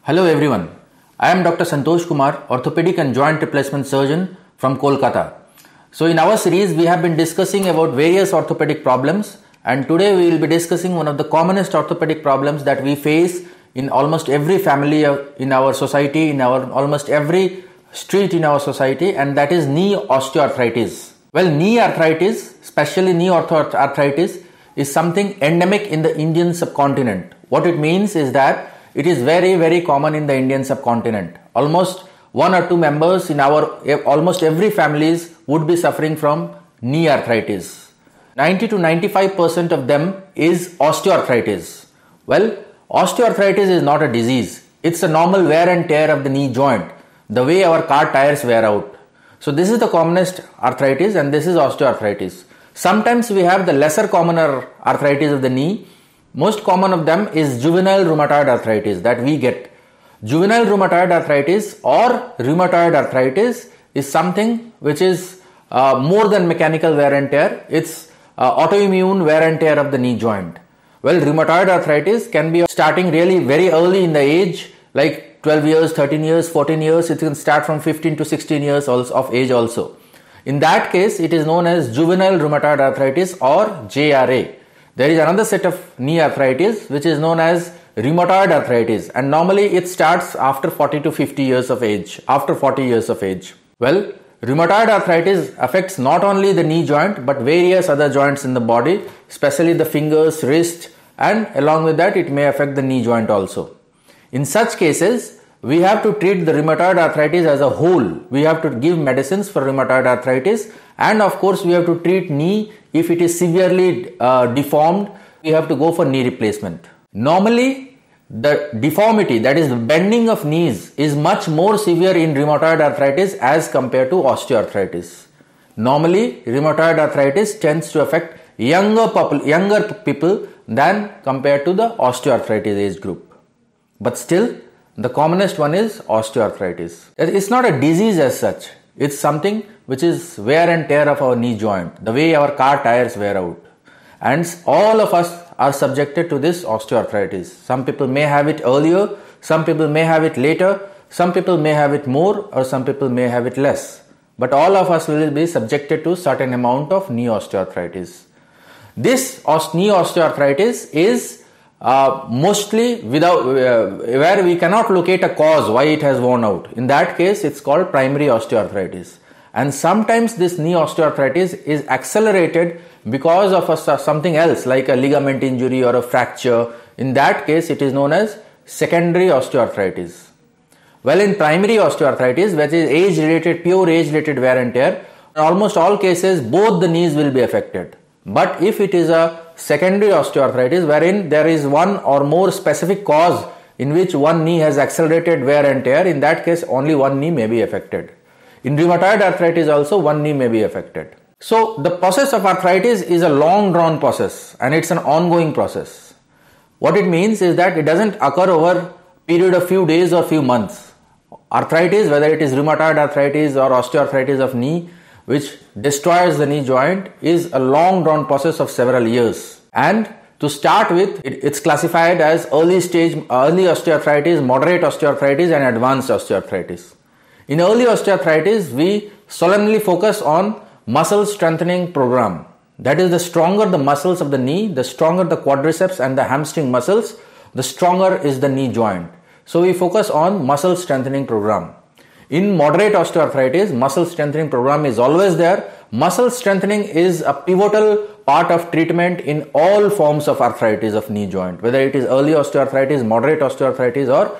Hello everyone, I am Dr. Santosh Kumar, orthopedic and joint replacement surgeon from Kolkata. So in our series we have been discussing about various orthopedic problems, and today we will be discussing one of the commonest orthopedic problems that we face in almost every family in our society, in our almost every street in our society, and that is knee osteoarthritis. Well, knee arthritis, especially knee osteoarthritis, is something endemic in the Indian subcontinent. What it means is that it is very common in the Indian subcontinent. Almost one or two members in our almost every families would be suffering from knee arthritis. 90 to 95% of them is osteoarthritis. Well, osteoarthritis is not a disease. It's a normal wear and tear of the knee joint, the way our car tires wear out. So this is the commonest arthritis, and this is osteoarthritis. Sometimes we have the lesser commoner arthritis of the knee. Most common of them is juvenile rheumatoid arthritis that we get. Juvenile rheumatoid arthritis or rheumatoid arthritis is something which is more than mechanical wear and tear. It's autoimmune wear and tear of the knee joint. Well, rheumatoid arthritis can be starting really very early in the age, like 12 years, 13 years, 14 years. It can start from 15 to 16 years of age also. In that case, it is known as juvenile rheumatoid arthritis or JRA. There is another set of knee arthritis which is known as rheumatoid arthritis, and normally it starts after 40 to 50 years of age, after 40 years of age. Well, rheumatoid arthritis affects not only the knee joint but various other joints in the body, especially the fingers, wrist, and along with that it may affect the knee joint also. In such cases, we have to treat the rheumatoid arthritis as a whole. We have to give medicines for rheumatoid arthritis, and of course we have to treat knee. If it is severely deformed, we have to go for knee replacement. Normally, the deformity, that is the bending of knees, is much more severe in rheumatoid arthritis as compared to osteoarthritis. Normally, rheumatoid arthritis tends to affect younger people than compared to the osteoarthritis age group. But still, the commonest one is osteoarthritis. It's not a disease as such. It's something which is wear and tear of our knee joint, the way our car tires wear out. And all of us are subjected to this osteoarthritis. Some people may have it earlier, some people may have it later, some people may have it more, or some people may have it less. But all of us will be subjected to certain amount of knee osteoarthritis. This knee osteoarthritis is mostly where we cannot locate a cause why it has worn out. In that case, it's called primary osteoarthritis. And sometimes this knee osteoarthritis is accelerated because of something else like a ligament injury or a fracture. In that case, it is known as secondary osteoarthritis. Well, in primary osteoarthritis, which is age-related, pure age-related wear and tear, in almost all cases, both the knees will be affected. But if it is a secondary osteoarthritis wherein there is one or more specific cause in which one knee has accelerated wear and tear, in that case, only one knee may be affected. In rheumatoid arthritis also, one knee may be affected. So the process of arthritis is a long drawn process, and it's an ongoing process. What it means is that it doesn't occur over a period of few days or few months. Arthritis, whether it is rheumatoid arthritis or osteoarthritis of knee, which destroys the knee joint, is a long drawn process of several years. And to start with, it's classified as early osteoarthritis, moderate osteoarthritis, and advanced osteoarthritis. In early osteoarthritis, we solemnly focus on muscle strengthening program. That is, the stronger the muscles of the knee, the stronger the quadriceps and the hamstring muscles, the stronger is the knee joint. So we focus on muscle strengthening program. In moderate osteoarthritis, muscle strengthening program is always there. Muscle strengthening is a pivotal part of treatment in all forms of arthritis of knee joint, whether it is early osteoarthritis, moderate osteoarthritis, or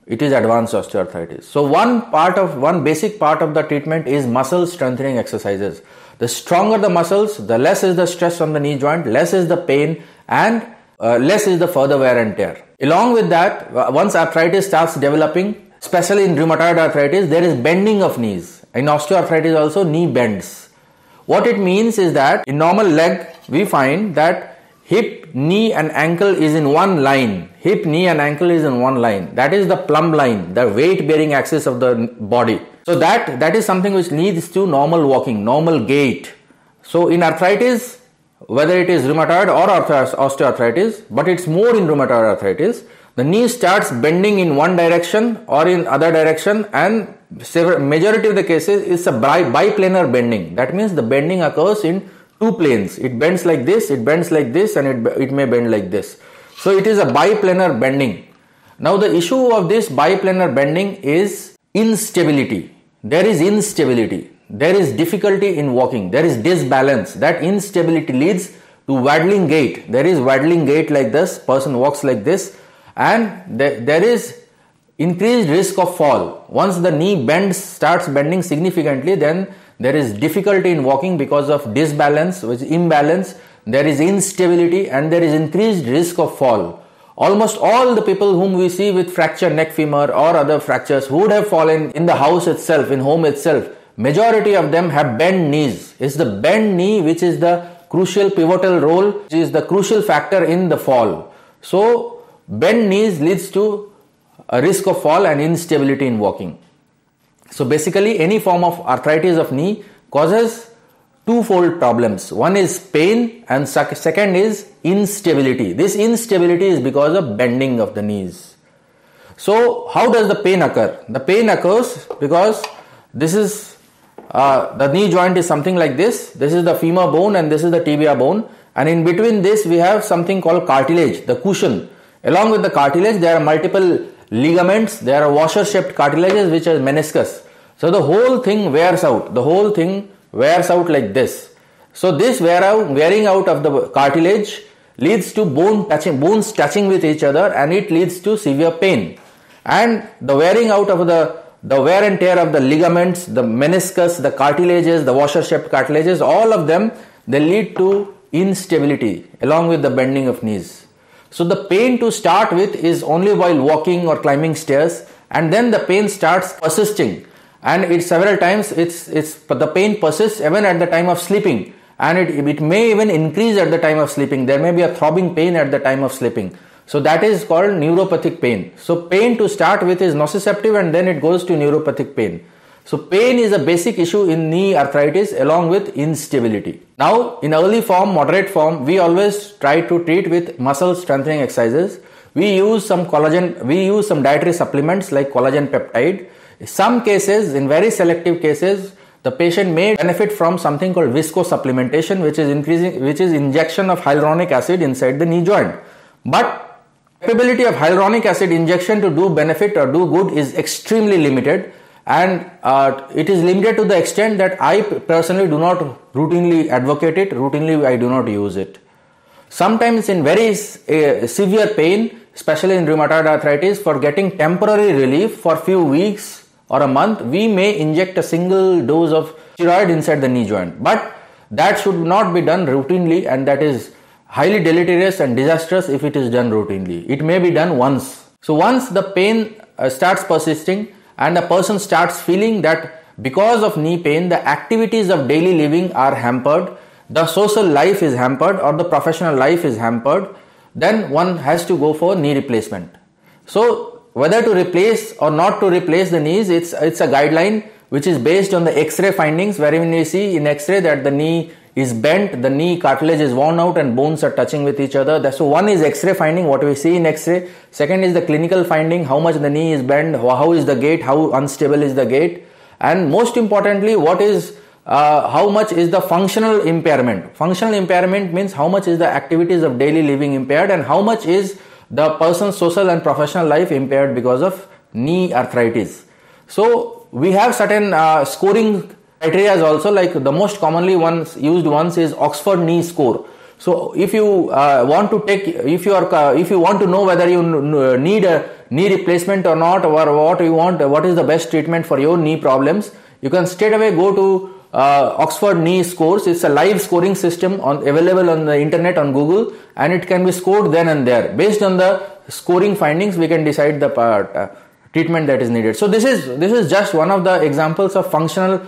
it is advanced osteoarthritis. So one basic part of the treatment is muscle strengthening exercises. The stronger the muscles, the less is the stress on the knee joint, less is the pain, and less is the further wear and tear. Along with that, once arthritis starts developing, especially in rheumatoid arthritis, there is bending of knees. In osteoarthritis also, knee bends. What it means is that in normal leg, we find that hip, knee and ankle is in one line. Hip, knee and ankle is in one line. That is the plumb line, the weight bearing axis of the body. So that is something which leads to normal walking, normal gait. So in arthritis, whether it is rheumatoid or osteoarthritis, but it's more in rheumatoid arthritis, the knee starts bending in one direction or in other direction, and majority of the cases it's a biplanar bending. That means the bending occurs in two planes. It bends like this, it bends like this, and it may bend like this. So it is a biplanar bending. Now the issue of this biplanar bending is instability. There is instability. There is difficulty in walking. There is disbalance. That instability leads to waddling gait. There is waddling gait like this. Person walks like this, and there is increased risk of fall. Once the knee starts bending significantly, then there is difficulty in walking because of disbalance, which is imbalance. There is instability, and there is increased risk of fall. Almost all the people whom we see with fractured neck femur or other fractures who would have fallen in the house itself, in home itself, majority of them have bent knees. It's the bent knee which is the crucial pivotal role, which is the crucial factor in the fall. So bent knees leads to a risk of fall and instability in walking. So basically any form of arthritis of knee causes twofold problems. One is pain, and second is instability. This instability is because of bending of the knees. So how does the pain occur? The pain occurs because this is the knee joint is something like this. This is the femur bone and this is the tibia bone, and in between this we have something called cartilage, the cushion. Along with the cartilage there are multiple ligaments, there are washer shaped cartilages which are meniscus. So the whole thing wears out. The whole thing wears out like this. So this wearing out of the cartilage leads to bones touching with each other, and it leads to severe pain. And the wearing out of the wear and tear of the ligaments, the meniscus, the cartilages, the washer shaped cartilages, all of them, they lead to instability along with the bending of knees. So the pain to start with is only while walking or climbing stairs, and then the pain starts persisting. And it's several times the pain persists even at the time of sleeping, and it may even increase at the time of sleeping. There may be a throbbing pain at the time of sleeping. So that is called neuropathic pain. So pain to start with is nociceptive, and then it goes to neuropathic pain. So pain is a basic issue in knee arthritis along with instability. Now in early form, moderate form, we always try to treat with muscle strengthening exercises. We use some dietary supplements like collagen peptide. In some cases, in very selective cases, the patient may benefit from something called viscosupplementation, which is injection of hyaluronic acid inside the knee joint. But capability of hyaluronic acid injection to do benefit or do good is extremely limited, and it is limited to the extent that I personally do not routinely advocate it. Routinely, I do not use it. Sometimes in very severe pain, especially in rheumatoid arthritis, for getting temporary relief for few weeks or a month, we may inject a single dose of steroid inside the knee joint. But that should not be done routinely, and that is highly deleterious and disastrous if it is done routinely. It may be done once. So once the pain starts persisting and a person starts feeling that because of knee pain, the activities of daily living are hampered, the social life is hampered, or the professional life is hampered, then one has to go for knee replacement. So whether to replace or not to replace the knees, it's a guideline which is based on the X-ray findings, wherein we see in X-ray that the knee is bent, the knee cartilage is worn out, and bones are touching with each other. So one is X-ray finding, what we see in X-ray. Second is the clinical finding, how much the knee is bent, how is the gait, how unstable is the gait, and most importantly, how much is the functional impairment. Functional impairment means how much is the activities of daily living impaired, and how much is the person's social and professional life impaired because of knee arthritis. So we have certain scoring criteria also, like the most commonly used ones is Oxford knee score. So if you want to know whether you need a knee replacement or not, or what is the best treatment for your knee problems, you can straight away go to Oxford knee scores. It's a live scoring system available on the internet on Google, and it can be scored then and there. Based on the scoring findings, we can decide the treatment that is needed. So this is just one of the examples of functional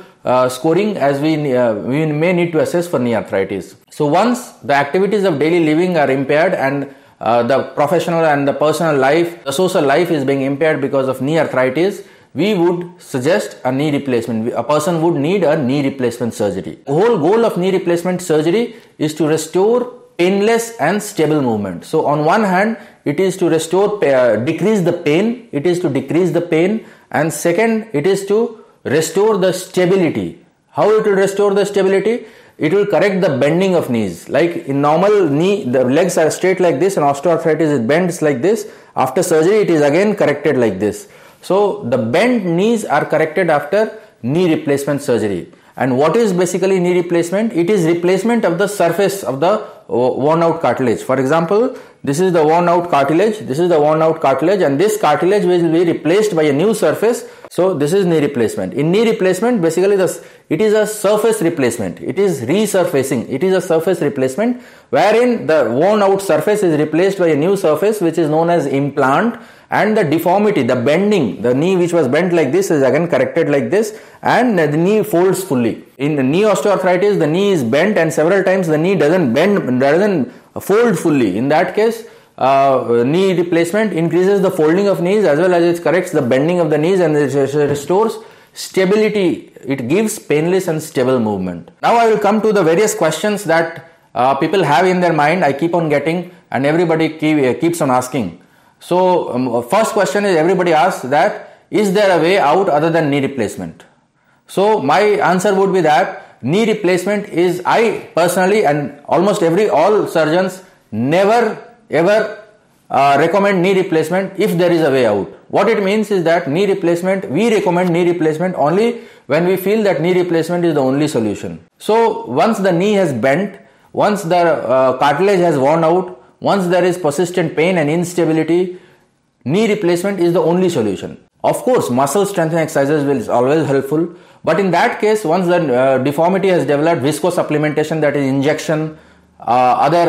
scoring as we may need to assess for knee arthritis. So once the activities of daily living are impaired, and the professional and the personal life, the social life is being impaired because of knee arthritis, we would suggest a knee replacement. A person would need a knee replacement surgery. The whole goal of knee replacement surgery is to restore painless and stable movement. So on one hand, it is to decrease the pain. It is to decrease the pain. And second, it is to restore the stability. How it will restore the stability? It will correct the bending of knees. Like in normal knee, the legs are straight like this, and osteoarthritis, it bends like this. After surgery, it is again corrected like this. So the bent knees are corrected after knee replacement surgery. And what is basically knee replacement? It is replacement of the surface of the worn out cartilage. For example, this is the worn out cartilage, this is the worn out cartilage, and this cartilage will be replaced by a new surface. So this is knee replacement. In knee replacement, basically it is a surface replacement. It is resurfacing. It is a surface replacement wherein the worn out surface is replaced by a new surface which is known as implant, and the deformity, the bending, the knee which was bent like this is again corrected like this, and the knee folds fully. In the knee osteoarthritis, the knee is bent and several times the knee doesn't fold fully. In that case, knee replacement increases the folding of knees as well as it corrects the bending of the knees, and it restores stability. It gives painless and stable movement. Now I will come to the various questions that people have in their mind. I keep on getting, and everybody keeps on asking. So first question is, everybody asks that, is there a way out other than knee replacement? So my answer would be that knee replacement is, I personally and almost all surgeons never ever recommend knee replacement if there is a way out. What it means is that we recommend knee replacement only when we feel that knee replacement is the only solution. So once the knee has bent, once the cartilage has worn out, once there is persistent pain and instability, knee replacement is the only solution. Of course, muscle strengthening exercises is always helpful, but in that case, once the deformity has developed, viscosupplementation, that is injection, other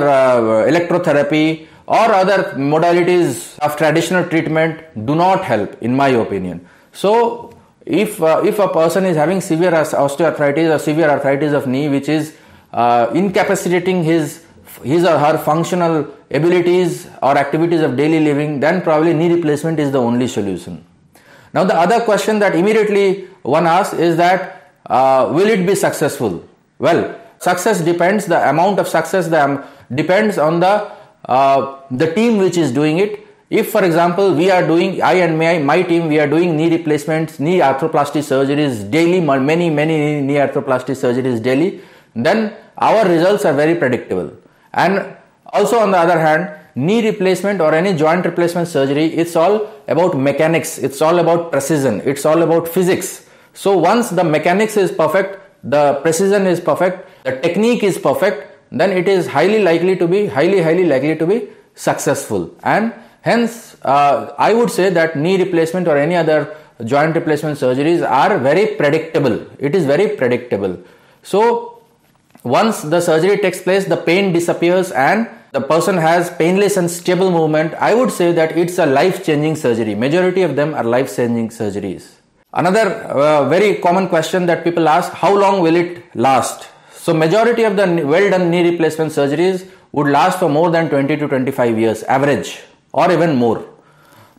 electrotherapy or other modalities of traditional treatment do not help, in my opinion. So if a person is having severe osteoarthritis or severe arthritis of knee which is incapacitating his or her functional abilities or activities of daily living, then probably knee replacement is the only solution. Now the other question that immediately one asks is that will it be successful? Well, success depends, the amount of success depends on the team which is doing it. If for example we are doing, I and my team, we are doing knee replacements, knee arthroplasty surgeries daily, many knee arthroplasty surgeries daily, then our results are very predictable. And also on the other hand, knee replacement or any joint replacement surgery, it's all about mechanics, it's all about precision, it's all about physics. So once the mechanics is perfect, the precision is perfect, the technique is perfect, then it is highly likely to be successful. And hence I would say that knee replacement or any other joint replacement surgeries are very predictable. It is very predictable. So once the surgery takes place, the pain disappears and the person has painless and stable movement. I would say that it's a life-changing surgery. Majority of them are life-changing surgeries. Another very common question that people ask, how long will it last? So majority of the well-done knee replacement surgeries would last for more than 20 to 25 years, average, or even more.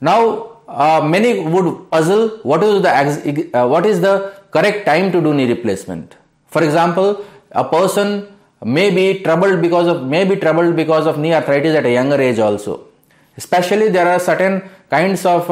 Now, many would puzzle, what is the correct time to do knee replacement? For example, a person may be troubled because of knee arthritis at a younger age also. Especially there are certain kinds of,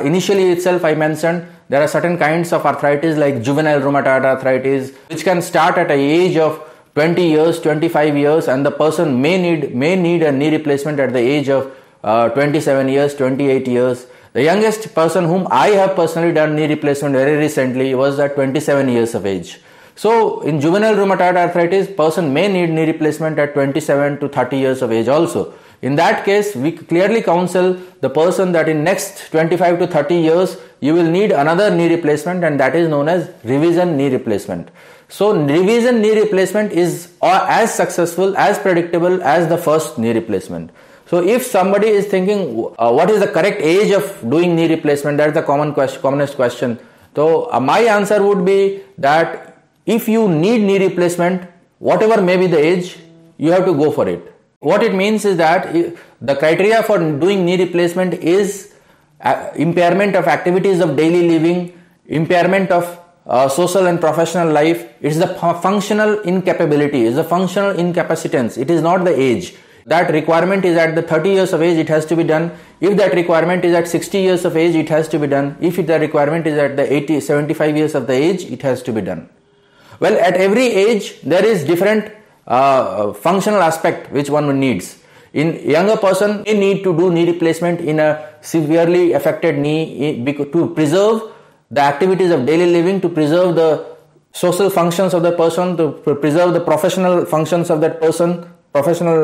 initially itself I mentioned, there are certain kinds of arthritis like juvenile rheumatoid arthritis which can start at an age of 20 years, 25 years, and the person may need a knee replacement at the age of 27 years, 28 years. The youngest person whom I have personally done knee replacement very recently was at 27 years of age. So in juvenile rheumatoid arthritis, person may need knee replacement at 27 to 30 years of age also. In that case, we clearly counsel the person that in next 25 to 30 years, you will need another knee replacement, and that is known as revision knee replacement. So revision knee replacement is as successful, as predictable as the first knee replacement. So if somebody is thinking what is the correct age of doing knee replacement, that is the commonest question. So my answer would be that if you need knee replacement, whatever may be the age, you have to go for it. What it means is that the criteria for doing knee replacement is impairment of activities of daily living, impairment of social and professional life. It is the functional incapability, it is the functional incapacitance. It is not the age. that requirement is at the 30 years of age, it has to be done. If that requirement is at 60 years of age, it has to be done. If the requirement is at the 75 years of the age, it has to be done. Well, at every age, there is different functional aspect which one needs. In younger person, they need to do knee replacement in a severely affected knee to preserve the activities of daily living, to preserve the social functions of the person, to preserve the professional functions of that person, professional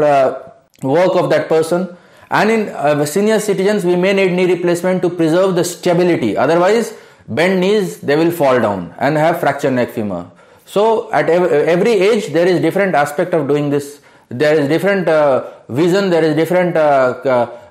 work of that person. And in senior citizens, we may need knee replacement to preserve the stability. Otherwise, bent knees, they will fall down and have fractured neck femur. So at every age, there is different aspect of doing this. There is different vision, there is different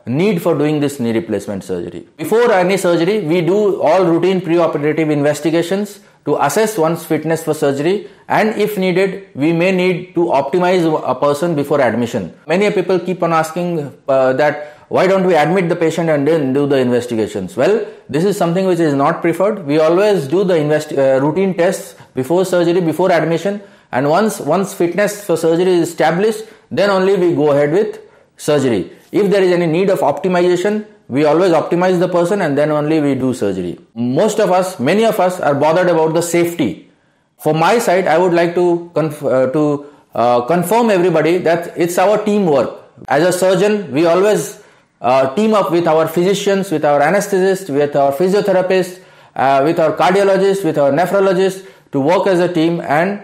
need for doing this knee replacement surgery. Before any surgery, we do all routine preoperative investigations to assess one's fitness for surgery, and if needed, we may need to optimize a person before admission. Many people keep on asking that why don't we admit the patient and then do the investigations? Well, this is something which is not preferred. We always do the routine tests before surgery, before admission, and once fitness for surgery is established, then only we go ahead with surgery. If there is any need of optimization, we always optimize the person and then only we do surgery. Many of us are bothered about the safety. For my side, I would like to confirm everybody that it's our teamwork. As a surgeon, we always team up with our physicians, with our anesthetists, with our physiotherapists, with our cardiologists, with our nephrologists to work as a team, and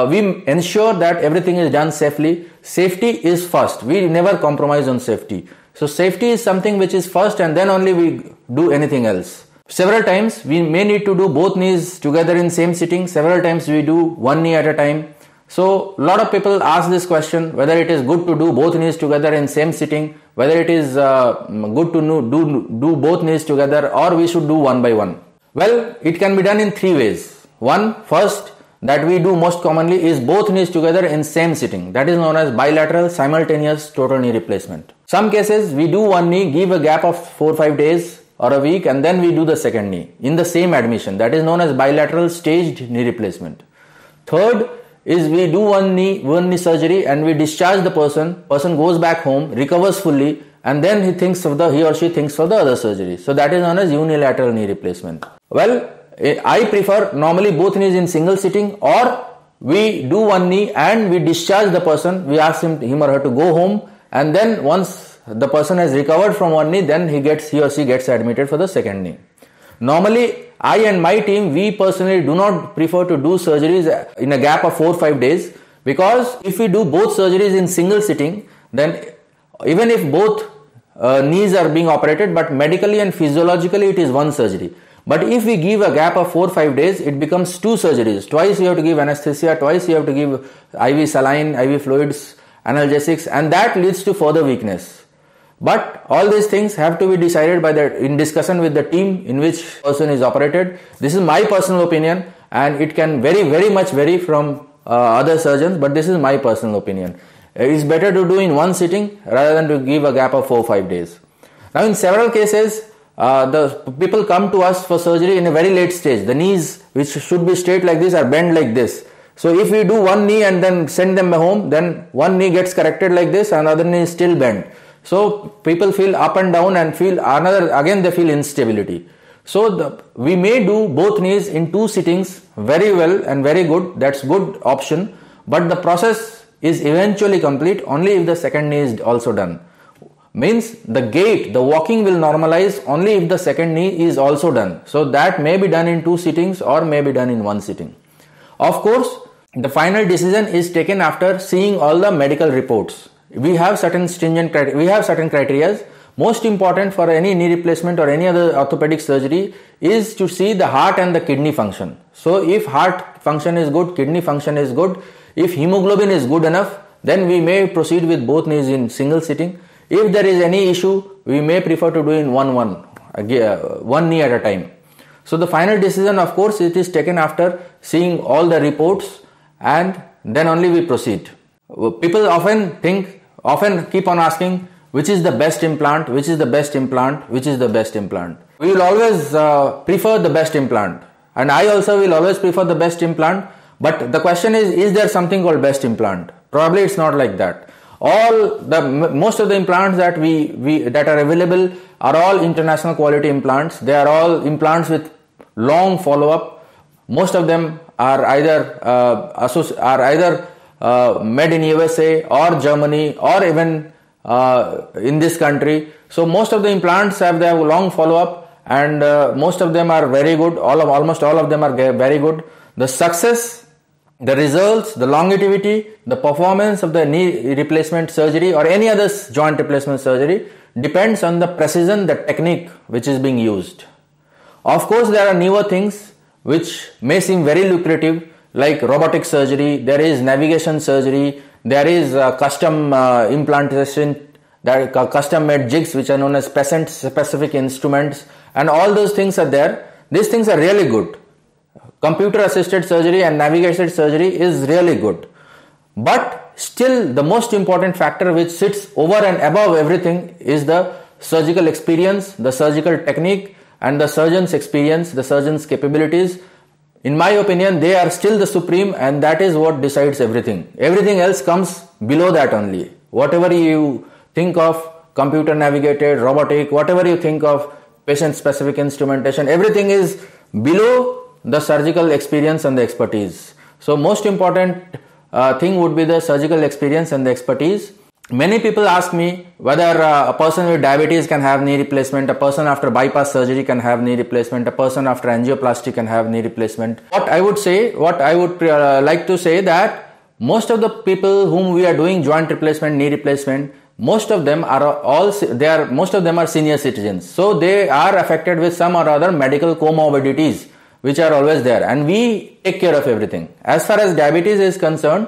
we ensure that everything is done safely. Safety is first. We never compromise on safety. So safety is something which is first, and then only we do anything else. Several times we may need to do both knees together in same sitting. Several times we do one knee at a time. So a lot of people ask this question, whether it is good to do both knees together in same sitting, whether it is good to do both knees together, or we should do one by one. Well, it can be done in three ways. First, that we do most commonly is both knees together in same sitting. That is known as bilateral simultaneous total knee replacement. Some cases we do one knee, give a gap of 4-5 days or a week, and then we do the second knee in the same admission. That is known as bilateral staged knee replacement. Third is we do one knee surgery and we discharge the person goes back home, recovers fully, and then he or she thinks for the other surgery. So that is known as unilateral knee replacement. Well, I prefer normally both knees in single sitting, or we do one knee and we discharge the person. We ask him or her to go home, and then once the person has recovered from one knee, then he or she gets admitted for the second knee. Normally, I and my team, we personally do not prefer to do surgeries in a gap of 4-5 days, because if we do both surgeries in single sitting, then even if both knees are being operated, but medically and physiologically it is one surgery. But if we give a gap of 4-5 days, it becomes two surgeries. Twice you have to give anesthesia, twice you have to give IV saline, IV fluids, analgesics, and that leads to further weakness. But all these things have to be decided in discussion with the team in which person is operated. This is my personal opinion, and it can very much vary from other surgeons, but this is my personal opinion. It's better to do in one sitting rather than to give a gap of 4-5 days. Now, in several cases, the people come to us for surgery in a very late stage. The knees, which should be straight like this, are bent like this. So if we do one knee and then send them home, then one knee gets corrected like this and other knee is still bent. So people feel up and down and they feel instability. So we may do both knees in two sittings very well and very good. That's good option. But the process is eventually complete only if the second knee is also done. Means the gait, the walking will normalize only if the second knee is also done. So that may be done in two sittings or may be done in one sitting. Of course, the final decision is taken after seeing all the medical reports. We have certain criteria. Most important for any knee replacement or any other orthopedic surgery is to see the heart and the kidney function. So if heart function is good, kidney function is good, if hemoglobin is good enough, then we may proceed with both knees in single sitting. If there is any issue, we may prefer to do in one knee at a time. So the final decision, of course, it is taken after seeing all the reports, and then only we proceed. People often keep on asking, which is the best implant, which is the best implant, which is the best implant. We will always prefer the best implant, and I also will always prefer the best implant. But the question is there something called best implant? Probably it's not like that. Most of the implants that that are available are all international quality implants. They are all implants with long follow-up. Most of them are either made in USA or Germany or even in this country. So most of the implants have their long follow-up, and most of them are very good. Almost all of them are very good. The success, the results, the longevity, the performance of the knee replacement surgery or any other joint replacement surgery depends on the precision, the technique which is being used. Of course, there are newer things which may seem very lucrative, like robotic surgery, there is navigation surgery, there is custom implantation, there are custom made jigs which are known as patient specific instruments, and all those things are there. These things are really good. Computer assisted surgery and navigated surgery is really good. But still, the most important factor which sits over and above everything is the surgical experience, the surgical technique, and the surgeon's experience, the surgeon's capabilities. In my opinion, they are still the supreme, and that is what decides everything. Everything else comes below that only. Whatever you think of computer navigated, robotic, whatever you think of patient specific instrumentation, everything is below the surgical experience and the expertise. So most important thing would be the surgical experience and the expertise. Many people ask me whether a person with diabetes can have knee replacement, a person after bypass surgery can have knee replacement, a person after angioplasty can have knee replacement. What I would like to say that most of the people whom we are doing joint replacement, knee replacement, most of them are senior citizens. So they are affected with some or other medical comorbidities which are always there, and we take care of everything. As far as diabetes is concerned,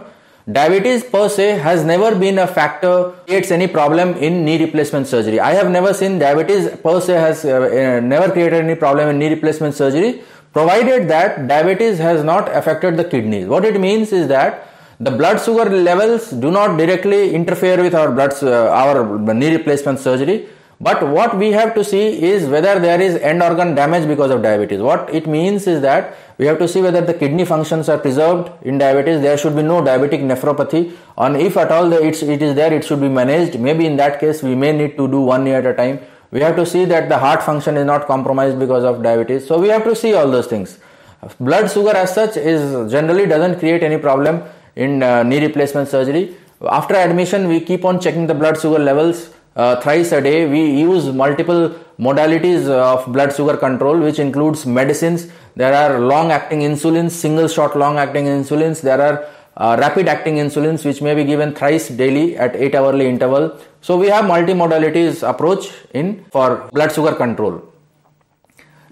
diabetes per se has never been a factor creates any problem in knee replacement surgery. I have never seen diabetes per se has never created any problem in knee replacement surgery, provided that diabetes has not affected the kidneys. What it means is that the blood sugar levels do not directly interfere with our knee replacement surgery. But what we have to see is whether there is end organ damage because of diabetes. What it means is that we have to see whether the kidney functions are preserved in diabetes. There should be no diabetic nephropathy, and if at all it is there, it should be managed. Maybe in that case, we may need to do 1 year at a time. We have to see that the heart function is not compromised because of diabetes. So we have to see all those things. Blood sugar as such generally doesn't create any problem in knee replacement surgery. After admission, we keep on checking the blood sugar levels thrice a day. We use multiple modalities of blood sugar control, which includes medicines. There are long-acting insulins, single-shot long-acting insulins. There are rapid-acting insulins, which may be given thrice daily at 8-hourly interval. So we have multi-modalities approach for blood sugar control.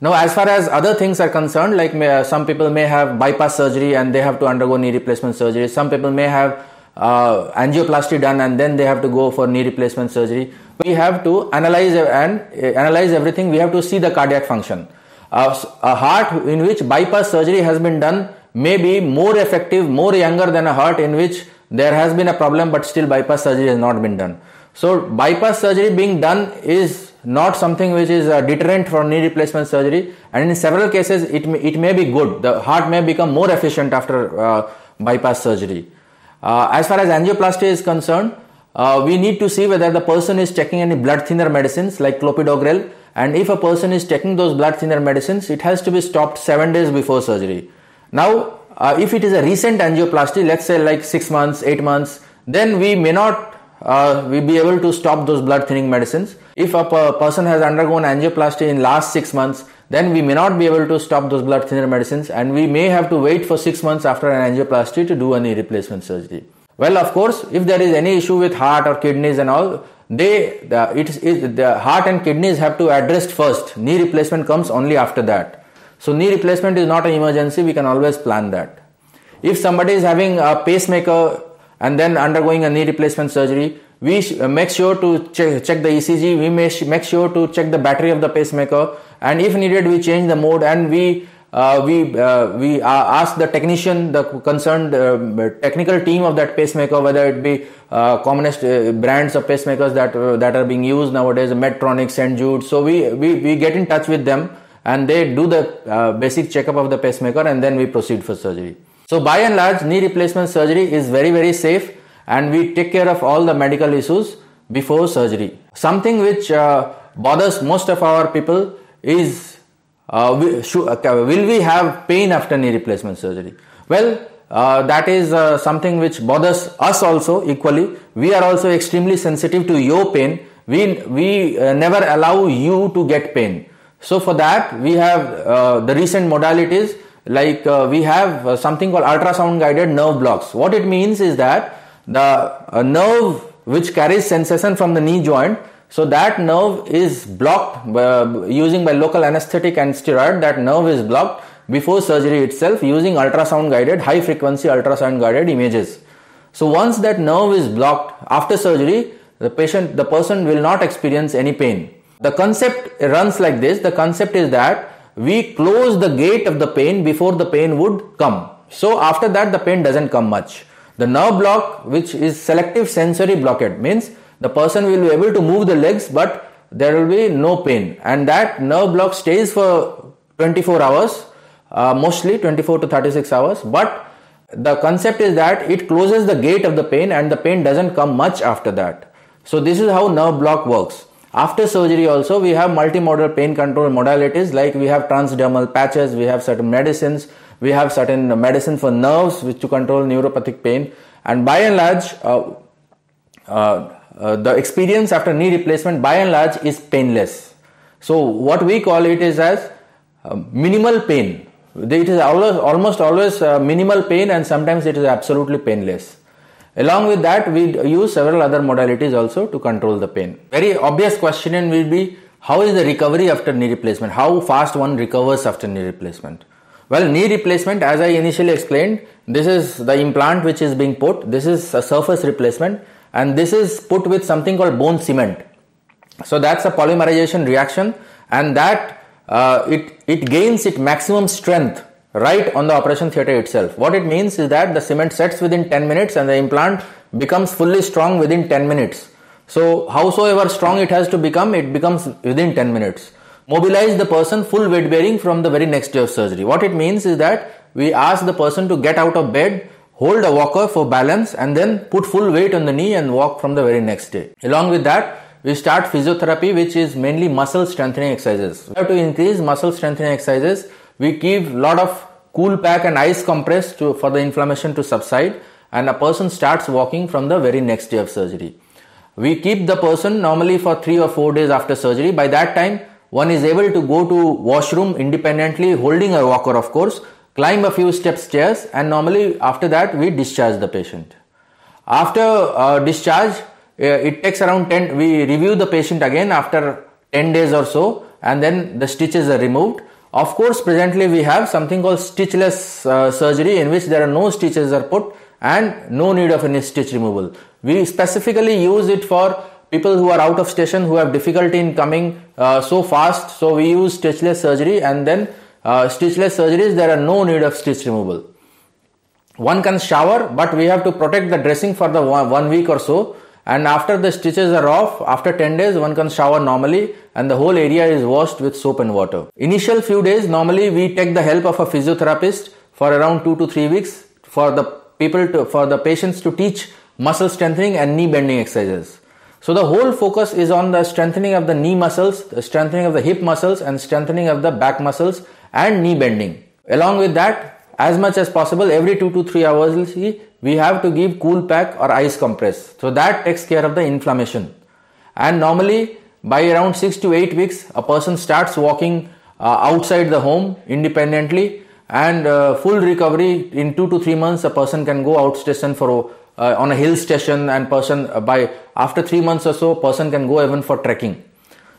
Now, as far as other things are concerned, like some people may have bypass surgery and they have to undergo knee replacement surgery. Some people may have angioplasty done and then they have to go for knee replacement surgery. We have to analyze everything. We have to see the cardiac function. A heart in which bypass surgery has been done may be more effective, more younger than a heart in which there has been a problem but still bypass surgery has not been done. So bypass surgery being done is not something which is a deterrent for knee replacement surgery, and in several cases it may be good. The heart may become more efficient after bypass surgery. As far as angioplasty is concerned, we need to see whether the person is taking any blood thinner medicines like clopidogrel, and if a person is taking those blood thinner medicines, it has to be stopped 7 days before surgery. Now, if it is a recent angioplasty, let's say like 6 months, 8 months, then we may not be able to stop those blood thinning medicines. If a person has undergone angioplasty in last 6 months, then we may not be able to stop those blood thinner medicines, and we may have to wait for 6 months after an angioplasty to do a knee replacement surgery. Well, of course, if there is any issue with heart or kidneys and all, the heart and kidneys have to addressed first. Knee replacement comes only after that. So knee replacement is not an emergency. We can always plan that. If somebody is having a pacemaker and then undergoing a knee replacement surgery, we make sure to check the ECG. We make sure to check the battery of the pacemaker, and if needed, we change the mode, and we ask the technician, the concerned technical team of that pacemaker, whether it be commonest brands of pacemakers that are being used nowadays, Medtronic, St. Jude. So we get in touch with them, and they do the basic checkup of the pacemaker, and then we proceed for surgery. So by and large, knee replacement surgery is very, very safe, and we take care of all the medical issues before surgery. Something which bothers most of our people is will we have pain after knee replacement surgery? Well, that is something which bothers us also equally. We are also extremely sensitive to your pain. We never allow you to get pain. So for that we have the recent modalities, like we have something called ultrasound guided nerve blocks. What it means is that the nerve which carries sensation from the knee joint, so that nerve is blocked using by local anesthetic and steroid. That nerve is blocked before surgery itself using ultrasound guided, high frequency ultrasound guided images. So once that nerve is blocked after surgery, the person will not experience any pain. The concept runs like this. The concept is that we close the gate of the pain before the pain would come. So after that the pain doesn't come much. The nerve block, which is selective sensory blockade, means the person will be able to move the legs but there will be no pain, and that nerve block stays for 24 hours, mostly 24 to 36 hours, but the concept is that it closes the gate of the pain and the pain doesn't come much after that. So this is how nerve block works. After surgery also we have multimodal pain control modalities, like we have transdermal patches, we have certain medicines, we have certain medicine for nerves which to control neuropathic pain, and by and large the experience after knee replacement by and large is painless. So what we call it is as minimal pain. It is almost always minimal pain, and sometimes it is absolutely painless. Along with that, we use several other modalities also to control the pain. Very obvious question will be, how is the recovery after knee replacement? How fast one recovers after knee replacement? Well, knee replacement, as I initially explained, this is the implant which is being put. This is a surface replacement, and this is put with something called bone cement. So that's a polymerization reaction, and that it gains its maximum strength right on the operation theatre itself. What it means is that the cement sets within 10 minutes and the implant becomes fully strong within 10 minutes. So howsoever strong it has to become, it becomes within 10 minutes. Mobilize the person full weight bearing from the very next day of surgery. What it means is that we ask the person to get out of bed, hold a walker for balance, and then put full weight on the knee and walk from the very next day. Along with that, we start physiotherapy, which is mainly muscle strengthening exercises. To increase muscle strengthening exercises, we give lot of cool pack and ice compress for the inflammation to subside, and a person starts walking from the very next day of surgery. We keep the person normally for 3 or 4 days after surgery. By that time, one is able to go to washroom independently, holding a walker of course, climb a few steps stairs, and normally after that we discharge the patient. After discharge, it takes around we review the patient again after 10 days or so, and then the stitches are removed. Of course, presently we have something called stitchless surgery, in which there are no stitches are put and no need of any stitch removal. We specifically use it for people who are out of station, who have difficulty in coming so fast. So we use stitchless surgery, and then stitchless surgeries, there are no need of stitch removal. One can shower, but we have to protect the dressing for the 1 week or so. And after the stitches are off, after 10 days, one can shower normally, and the whole area is washed with soap and water. Initial few days, normally we take the help of a physiotherapist for around 2 to 3 weeks for the patients to teach muscle strengthening and knee bending exercises. So the whole focus is on the strengthening of the knee muscles, the strengthening of the hip muscles, and strengthening of the back muscles and knee bending. Along with that, as much as possible, every 2 to 3 hours, we have to give cool pack or ice compress. So that takes care of the inflammation. And normally by around 6 to 8 weeks, a person starts walking outside the home independently, and full recovery in 2 to 3 months, a person can go out station for on a hill station, and after 3 months or so, person can go even for trekking.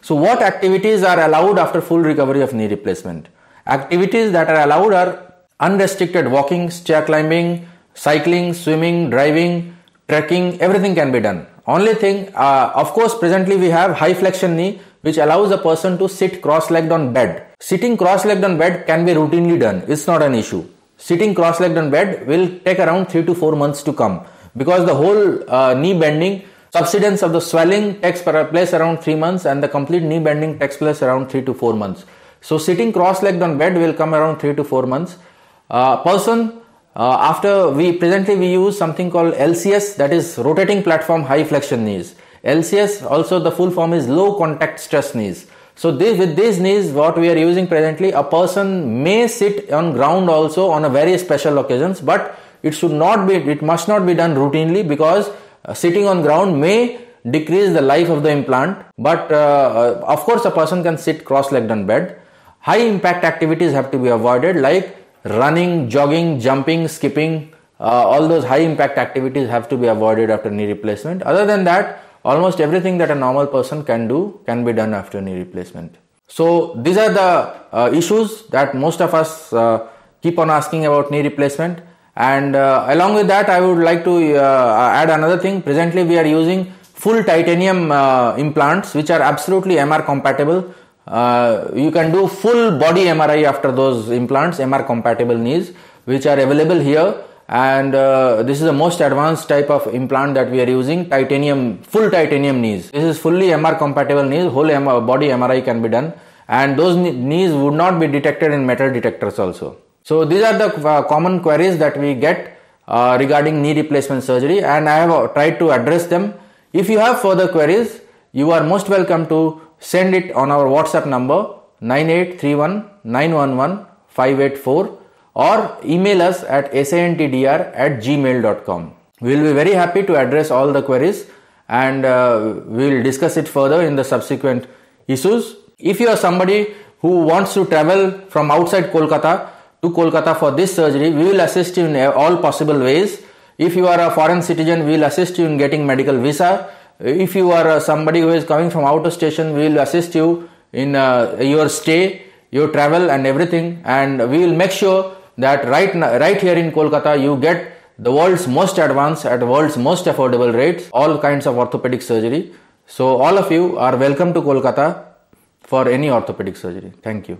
So what activities are allowed after full recovery of knee replacement? Activities that are allowed are unrestricted walking, stair climbing, cycling, swimming, driving, trekking, everything can be done. Only thing, of course, presently we have high flexion knee, which allows a person to sit cross-legged on bed. Sitting cross-legged on bed can be routinely done. It's not an issue. Sitting cross-legged on bed will take around 3 to 4 months to come, because the whole knee bending, subsidence of the swelling takes place around 3 months, and the complete knee bending takes place around 3 to 4 months. So sitting cross-legged on bed will come around 3 to 4 months. Person After presently we use something called LCS, that is rotating platform high flexion knees. LCS also the full form is low contact stress knees. So with these knees, what we are using presently, a person may sit on ground also on a very special occasions, but it must not be done routinely, because sitting on ground may decrease the life of the implant. But of course a person can sit cross-legged on bed. High impact activities have to be avoided, like running, jogging, jumping, skipping. All those high impact activities have to be avoided after knee replacement. Other than that, almost everything that a normal person can do can be done after knee replacement. So these are the issues that most of us keep on asking about knee replacement. And along with that, I would like to add another thing. Presently we are using full titanium implants which are absolutely MR compatible. You can do full body MRI after those implants, MR compatible knees, which are available here. And this is the most advanced type of implant that we are using, titanium, full titanium knees. This is fully MR compatible knees, whole body MRI can be done, and those knees would not be detected in metal detectors also. So these are the common queries that we get regarding knee replacement surgery, and I have tried to address them. If you have further queries, you are most welcome to send it on our WhatsApp number 9831 911 584. or email us at santdr@gmail.com. We will be very happy to address all the queries, and we will discuss it further in the subsequent issues. If you are somebody who wants to travel from outside Kolkata to Kolkata for this surgery, we will assist you in all possible ways. If you are a foreign citizen, we will assist you in getting medical visa. If you are somebody who is coming from out of station, we will assist you in your stay, your travel and everything, and we will make sure that right here in Kolkata you get the world's most advanced at world's most affordable rates, all kinds of orthopedic surgery. So all of you are welcome to Kolkata for any orthopedic surgery. Thank you.